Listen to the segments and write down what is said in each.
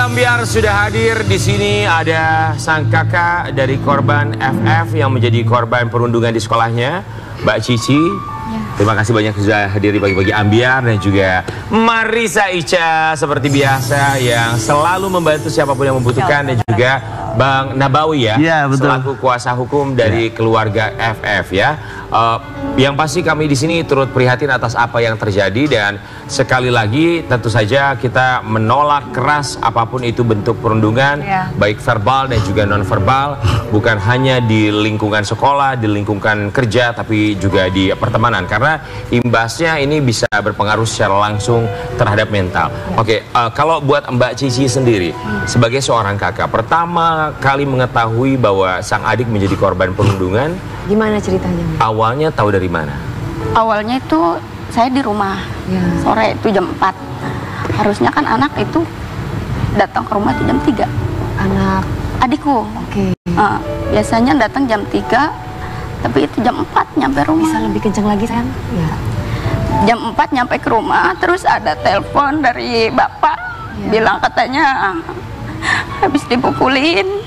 Ambyar sudah hadir di sini. Ada sang kakak dari korban FF yang menjadi korban perundungan di sekolahnya, Mbak Cici. Ya. Terima kasih banyak sudah hadir di Pagi-Pagi Ambyar, dan juga Marisa Ica seperti biasa yang selalu membantu siapapun yang membutuhkan, dan juga Bang Nabawi ya, selaku kuasa hukum dari keluarga FF ya. Yang pasti kami di sini turut prihatin atas apa yang terjadi, dan sekali lagi tentu saja kita menolak keras apapun itu bentuk perundungan, baik verbal dan juga non verbal, bukan hanya di lingkungan sekolah, di lingkungan kerja, tapi juga di pertemanan, karena imbasnya ini bisa berpengaruh secara langsung terhadap mental. Oke, kalau buat Mbak Cici sendiri sebagai seorang kakak, pertama kali mengetahui bahwa sang adik menjadi korban perundungan, gimana ceritanya? Awalnya tahu dari mana? Awalnya itu saya di rumah, sore itu jam 4. Harusnya kan anak itu datang ke rumah itu jam 3. Anak adikku. Oke. Biasanya datang jam 3, tapi itu jam 4 nyampe rumah. Bisa lebih kencang lagi kan? Ya. Jam 4 nyampe ke rumah, terus ada telepon dari bapak, bilang katanya habis dipukulin.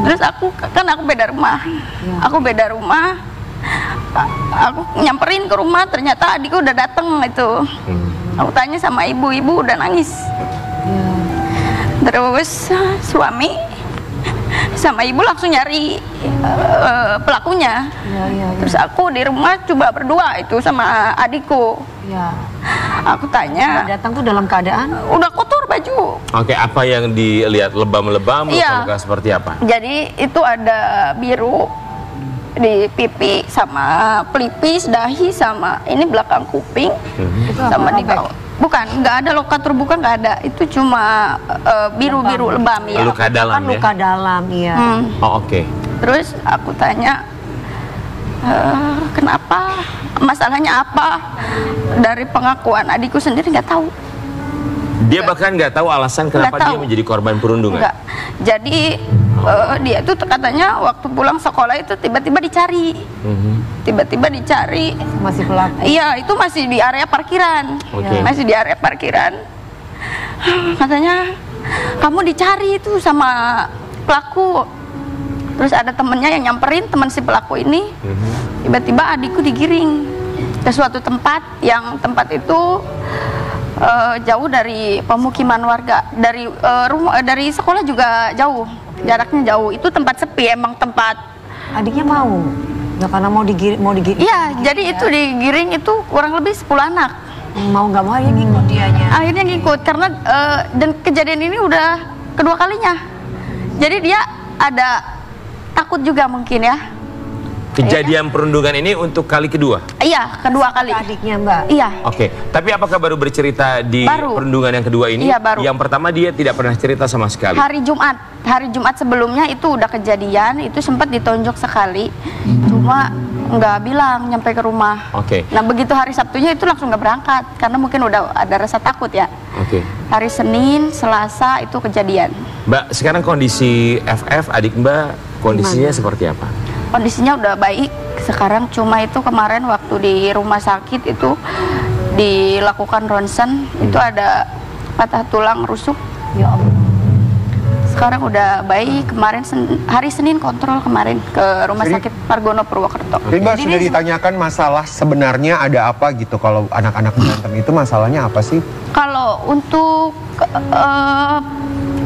Terus aku beda rumah. Aku beda rumah. Aku nyamperin ke rumah, ternyata adikku udah dateng itu. Aku tanya sama ibu udah nangis. Terus suami sama ibu langsung nyari pelakunya. Terus aku di rumah coba berdua itu sama adikku. Aku tanya, datang tuh dalam keadaan udah kotor baju. Oke, apa yang dilihat? Lebam-lebam, luka-luka seperti apa? Jadi itu ada biru di pipi, sama pelipis, dahi, sama ini belakang kuping, sama di bawah. Bukan, nggak ada luka terbuka, nggak ada. Itu cuma biru-biru lebam ya. Luka dalam ya? Luka dalam, iya. Oh, oke. Terus aku tanya, kenapa? Masalahnya apa? Dari pengakuan adikku sendiri nggak tahu. Dia bahkan nggak tahu alasan kenapa dia menjadi korban perundungan. Enggak. Jadi dia itu katanya waktu pulang sekolah itu tiba-tiba dicari. Tiba-tiba dicari. Masih pelaku? Iya, itu masih di area parkiran. Masih di area parkiran. Katanya kamu dicari itu sama pelaku. Terus ada temennya yang nyamperin, teman si pelaku ini. Tiba-tiba adikku digiring ke suatu tempat, yang tempat itu jauh dari pemukiman warga, dari sekolah juga jauh, jaraknya jauh. Itu tempat sepi, emang tempat. Adiknya mau? Nggak, karena mau digiring? Iya, jadi itu digiring itu kurang lebih 10 anak. Mau nggak mau akhirnya ngikut dianya? Akhirnya ngikut, karena dan kejadian ini udah kedua kalinya. Jadi dia ada takut juga mungkin ya. Kejadian perundungan ini untuk kali kedua? Iya, kedua kali. Adiknya Mbak? Iya. Oke, tapi apakah baru bercerita di perundungan yang kedua ini? Iya, baru. Yang pertama dia tidak pernah cerita sama sekali? Hari Jumat sebelumnya itu udah kejadian, itu sempat ditonjok sekali. Cuma nggak bilang nyampe ke rumah. Oke. Nah begitu hari Sabtunya itu langsung nggak berangkat, karena mungkin udah ada rasa takut ya. Oke. Hari Senin, Selasa itu kejadian. Mbak, sekarang kondisi FF adik Mbak kondisinya seperti apa? Kondisinya udah baik sekarang, cuma itu kemarin waktu di rumah sakit itu dilakukan ronsen, itu ada patah tulang rusuk. Ya Allah. Sekarang udah baik, kemarin hari Senin kontrol kemarin ke rumah sakit Margono Purwokerto. Jadi Mbak sudah ditanyakan masalah sebenarnya ada apa gitu, kalau anak-anak berantem itu masalahnya apa sih? Kalau untuk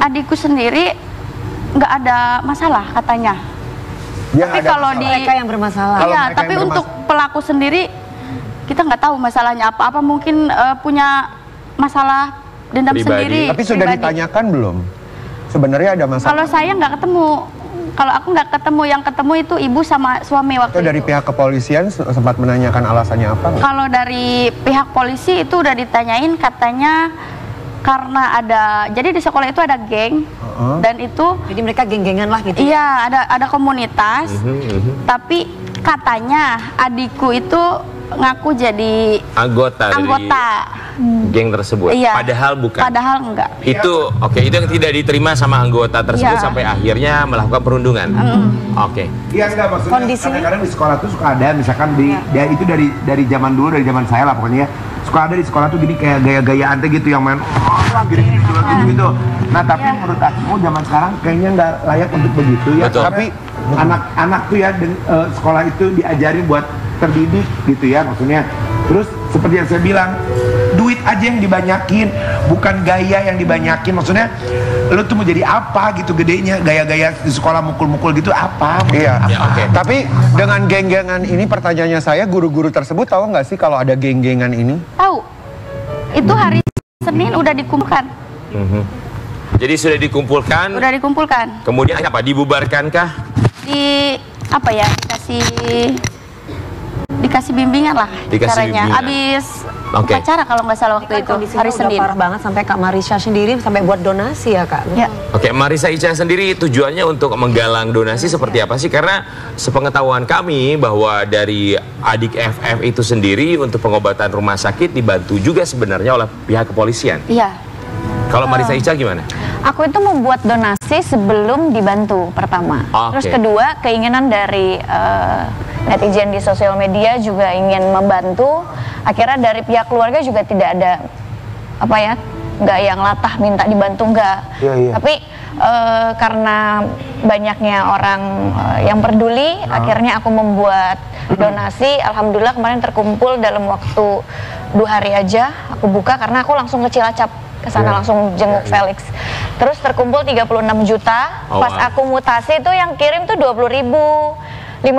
adikku sendiri nggak ada masalah katanya. Tapi kalau di mereka yang bermasalah. Iya, tapi untuk pelaku sendiri kita nggak tahu masalahnya apa mungkin punya masalah dendam sendiri. Tapi sudah ditanyakan belum? Sebenarnya ada masalah? Kalau saya nggak ketemu. Kalau aku nggak ketemu, yang ketemu itu ibu sama suami waktu itu. Dari pihak kepolisian sempat menanyakan alasannya apa? Kalau dari pihak polisi itu udah ditanyain, katanya karena jadi di sekolah itu ada geng, dan itu jadi mereka geng-gengan lah gitu. Iya, ada komunitas. Tapi katanya adikku itu ngaku jadi anggota. geng tersebut. Iya. Padahal bukan. Padahal enggak. Itu itu yang tidak diterima sama anggota tersebut sampai akhirnya melakukan perundungan. Iya enggak, maksudnya Kondisinya? kadang-kadang di sekolah tuh suka ada misalkan itu dari zaman dulu, dari zaman saya lah pokoknya ya. Suka ada di sekolah tuh gini kayak gaya-gayaan tuh gitu yang main gini gitu. Nah tapi menurut aku zaman sekarang kayaknya nggak layak untuk begitu ya. Betul. Tapi anak-anak tuh ya sekolah itu diajari buat terdidik gitu ya maksudnya. Terus seperti yang saya bilang, duit aja yang dibanyakin, bukan gaya yang dibanyakin. Maksudnya lu tuh mau jadi apa gitu gedenya, gaya-gaya di sekolah mukul-mukul gitu apa? Ya, oke. Tapi dengan geng-gengan ini pertanyaannya saya, guru-guru tersebut tahu nggak sih kalau ada geng-gengan ini? Tahu. Itu hari Senin udah dikumpulkan. Jadi sudah dikumpulkan. Udah dikumpulkan. Kemudian apa? Dibubarkankah? Di apa ya? Dikasih bimbingan lah Dikasih caranya. bimbingan. Abis Oke. upacara kalau nggak salah waktu itu Kondisinya hari udah Senin. parah banget sampai Kak Marisha sendiri sampai buat donasi ya Kak. Ya. Oke, Marisa Ica sendiri tujuannya untuk menggalang donasi seperti apa sih? Karena sepengetahuan kami bahwa dari adik FF itu sendiri untuk pengobatan rumah sakit dibantu juga sebenarnya oleh pihak kepolisian. Iya. Kalau Marisa Ica gimana? Aku itu membuat donasi sebelum dibantu pertama. Oke. Terus kedua, keinginan dari netizen di sosial media juga ingin membantu. Akhirnya dari pihak keluarga juga tidak ada apa ya, nggak yang latah minta dibantu nggak. Tapi karena banyaknya orang yang peduli, akhirnya aku membuat donasi. Alhamdulillah kemarin terkumpul dalam waktu 2 hari aja. Aku buka karena aku langsung ke Cilacap. Ke sana langsung jenguk Felix. Terus terkumpul 36 juta. Oh, Pas wow. aku mutasi tuh yang kirim tuh 20.000, 50.000.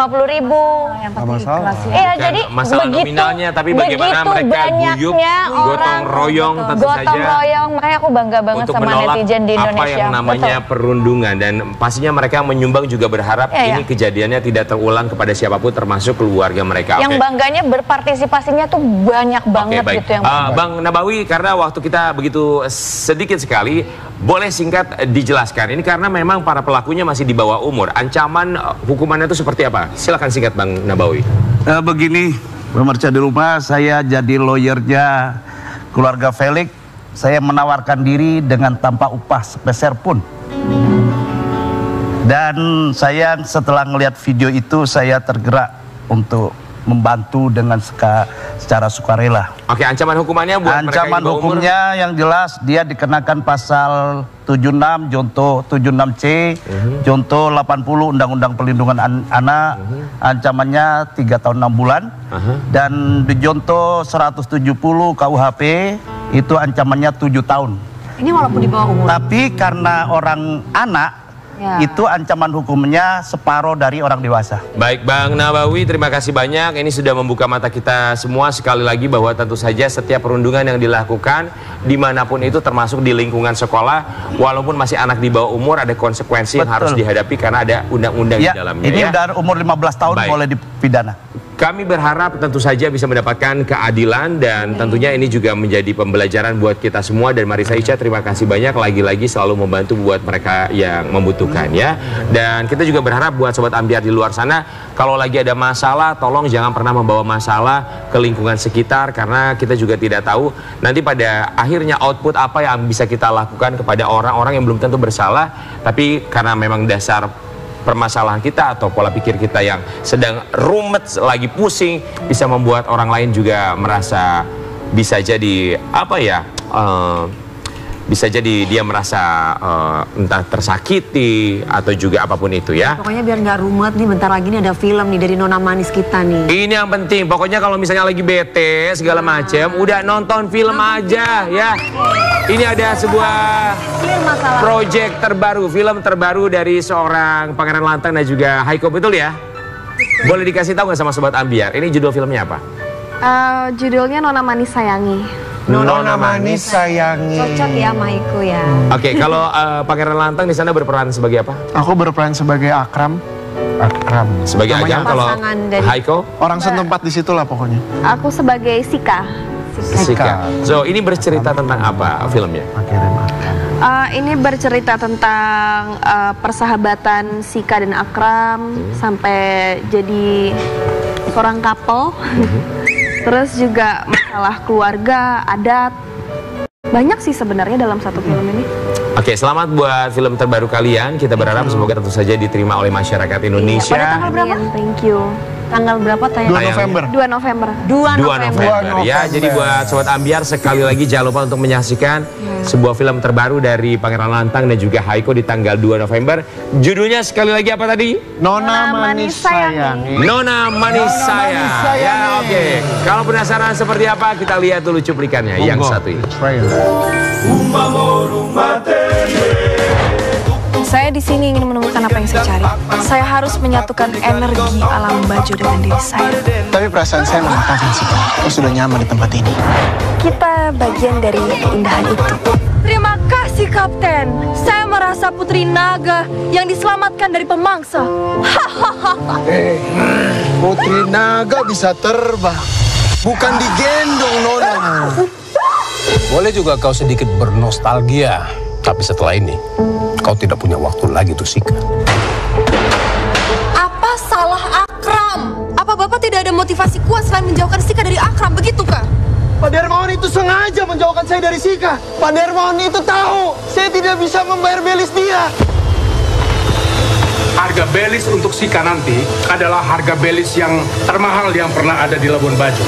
Yang penting ikhlas ya. Iya, Bukan jadi masalah begitu, nominalnya, tapi bagaimana begitu mereka banyaknya guyup, orang, gotong royong tentu gotong saja royong, makanya aku bangga banget untuk sama menolak netizen di Indonesia. apa yang namanya Betul. perundungan, dan pastinya mereka menyumbang juga berharap Iya, ini iya. kejadiannya tidak terulang kepada siapapun termasuk keluarga mereka. Yang Oke. bangganya berpartisipasinya tuh banyak banget Baik. gitu yang Bang Nabawi, karena waktu kita begitu sedikit sekali, boleh singkat dijelaskan. Ini karena memang para pelakunya masih di bawah umur. Ancaman hukumannya itu seperti apa? Silakan singkat Bang Nabawi. Begini, pemirsa di rumah, saya jadi lawyernya keluarga Felix. Saya menawarkan diri dengan tanpa upah sepeser pun. Dan saya setelah melihat video itu, saya tergerak untuk membantu dengan secara sukarela. Oke, ancaman hukumannya buat mereka Ancaman yang di bawah umur? hukumnya yang jelas dia dikenakan pasal 76 Junto 76C Junto 80 Undang-Undang Perlindungan Anak. Ancamannya 3 tahun 6 bulan. Dan di Junto 170 KUHP itu ancamannya 7 tahun. Ini walaupun di bawah umur. Tapi karena orang anak, itu ancaman hukumnya separuh dari orang dewasa. Baik Bang Nabawi, terima kasih banyak. Ini sudah membuka mata kita semua sekali lagi bahwa tentu saja setiap perundungan yang dilakukan dimanapun itu, termasuk di lingkungan sekolah, walaupun masih anak di bawah umur, ada konsekuensi yang harus dihadapi karena ada undang-undang di dalamnya. Ini ya? udah umur 15 tahun Baik. boleh dipidana. Kami berharap tentu saja bisa mendapatkan keadilan, dan tentunya ini juga menjadi pembelajaran buat kita semua. Dan Marisa Ica, terima kasih banyak lagi-lagi selalu membantu buat mereka yang membutuhkan ya. Dan kita juga berharap buat Sobat Ambiar di luar sana, kalau lagi ada masalah, tolong jangan pernah membawa masalah ke lingkungan sekitar, karena kita juga tidak tahu nanti pada akhirnya output apa yang bisa kita lakukan kepada orang-orang yang belum tentu bersalah, tapi karena memang dasar permasalahan kita atau pola pikir kita yang sedang rumet, lagi pusing, bisa membuat orang lain juga merasa bisa jadi apa ya, bisa jadi dia merasa entah tersakiti atau juga apapun itu ya. Pokoknya biar nggak rumet nih, bentar lagi nih ada film nih dari Nona Manis kita nih. Ini yang penting, pokoknya kalau misalnya lagi bete segala macam, udah nonton film aja ya. Ini ada sebuah project terbaru, film terbaru dari seorang Pangeran Lantang dan juga Haiko, betul ya? Boleh dikasih tahu nggak sama Sobat Ambiar, ini judul filmnya apa? Judulnya Nona Manis Sayangi. Nona Manis Sayangi. Cocok ya sama Iko ya. Oke, kalau Pangeran Lantang di sana berperan sebagai apa? Aku berperan sebagai Akram. Sebagai Namanya Ajang. Kalau pasangan dari- Haiko? Orang setempat di situ lah pokoknya. Aku sebagai Sika. Sika. So, ini bercerita tentang apa filmnya? Ini bercerita tentang persahabatan Sika dan Akram sampai jadi seorang couple. Terus juga masalah keluarga, adat, banyak sih sebenarnya dalam satu film ini. Oke, selamat buat film terbaru kalian. Kita berharap semoga tentu saja diterima oleh masyarakat Indonesia. Pada tanggal berapa? Thank you. Tanggal berapa tayang? 2 November. 2 November. 2 2 November. Ya, jadi buat Sobat Ambiar sekali lagi jangan lupa untuk menyaksikan sebuah film terbaru dari Pangeran Lantang dan juga Haiko di tanggal 2 November. Judulnya sekali lagi apa tadi? Nona Manis Sayangi. Nona Manis Sayang. Ya, oke. Kalau penasaran seperti apa, kita lihat dulu cuplikannya yang satu ini. Saya di sini ingin menemukan apa yang saya cari. Saya harus menyatukan energi alam baju dengan diri saya. Tapi perasaan saya mengatakan sih, kau sudah nyaman di tempat ini. Kita bagian dari keindahan itu. Terima kasih, Kapten. Saya merasa Putri Naga yang diselamatkan dari pemangsa. Putri Naga bisa terbang, bukan digendong, Nona. Boleh juga kau sedikit bernostalgia, tapi setelah ini kau tidak punya waktu lagi untuk Sika. Apa salah Akram? Apa Bapak tidak ada motivasi kuat selain menjauhkan Sika dari Akram, begitukah? Pak Dermawan itu sengaja menjauhkan saya dari Sika. Pak Dermawan itu tahu saya tidak bisa membayar belis dia. Harga belis untuk Sika nanti adalah harga belis yang termahal yang pernah ada di Labuan Bajo.